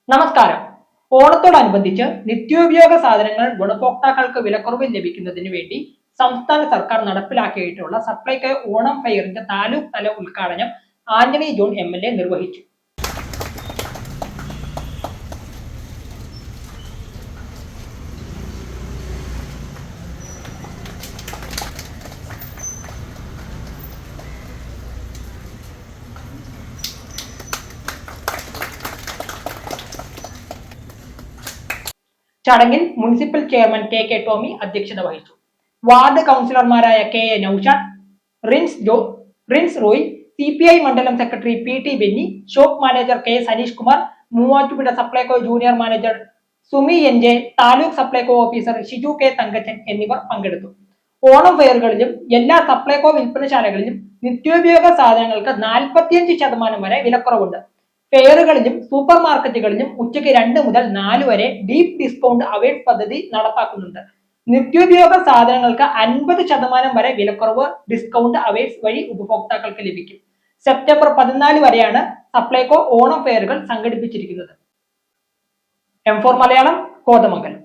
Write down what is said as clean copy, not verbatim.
നമസ്കാരം. ഓണത്തോടനുബന്ധിച്ച് നിത്യോപയോഗ സാധനങ്ങൾ ഗുണഭോക്താക്കൾക്ക് വിലക്കുറവിൽ ലഭിക്കുന്നതിന് വേണ്ടി സംസ്ഥാന സർക്കാർ നടപ്പിലാക്കിയിട്ടുള്ള സപ്ലൈകോ ഓണം ഫെയറിന്റെ താലൂക്ക് തല ഉദ്ഘാടനം ആന്റണി ജോൺ MLA നിർവഹിച്ചു. ചടങ്ങിൽ മുനിസിപ്പൽ ചെയർമാൻ KK ടോമി അധ്യക്ഷത വഹിച്ചു. വാർഡ് കൗൺസിലർമാരായ KA നൌഷാദ്, റിൻസ് റോയ്, CPI മണ്ഡലം secretary PT Benny, shop manager K Saneesh Kumar, Muvattupuzha Supplyco junior manager Sumi NJ, taluk Supplyco officer Shiju K Thankachan എന്നിവർ പങ്കെടുത്തു. ഓണം ഫെയറുകളിലും എല്ലാ സപ്ലൈകോ വിൽപ്പനശാലകളിലും നിത്യോപയോഗ സാധനങ്ങൾക്ക് 45% വരെ വിലക്കുറവുണ്ട്. ഫെയറുകളിലും സൂപ്പർ മാർക്കറ്റുകളിലും ഉച്ചയ്ക്ക് 2 മുതൽ 4 വരെ ഡീപ് ഡിസ്കൗണ്ട് അവേഴ്സ് പദ്ധതി നടപ്പാക്കുന്നുണ്ട്. നിത്യോപയോഗ സാധനങ്ങൾക്ക് 50% വരെ വിലക്കുറവ് ഡിസ്കൗണ്ട് അവേഴ്സ് വഴി ഉപഭോക്താക്കൾക്ക് ലഭിക്കും. സെപ്റ്റംബർ 14 വരെയാണ് സപ്ലൈകോ ഓണം ഫെയറുകൾ സംഘടിപ്പിച്ചിരിക്കുന്നത്. M4 മലയാളം, കോതമംഗലം.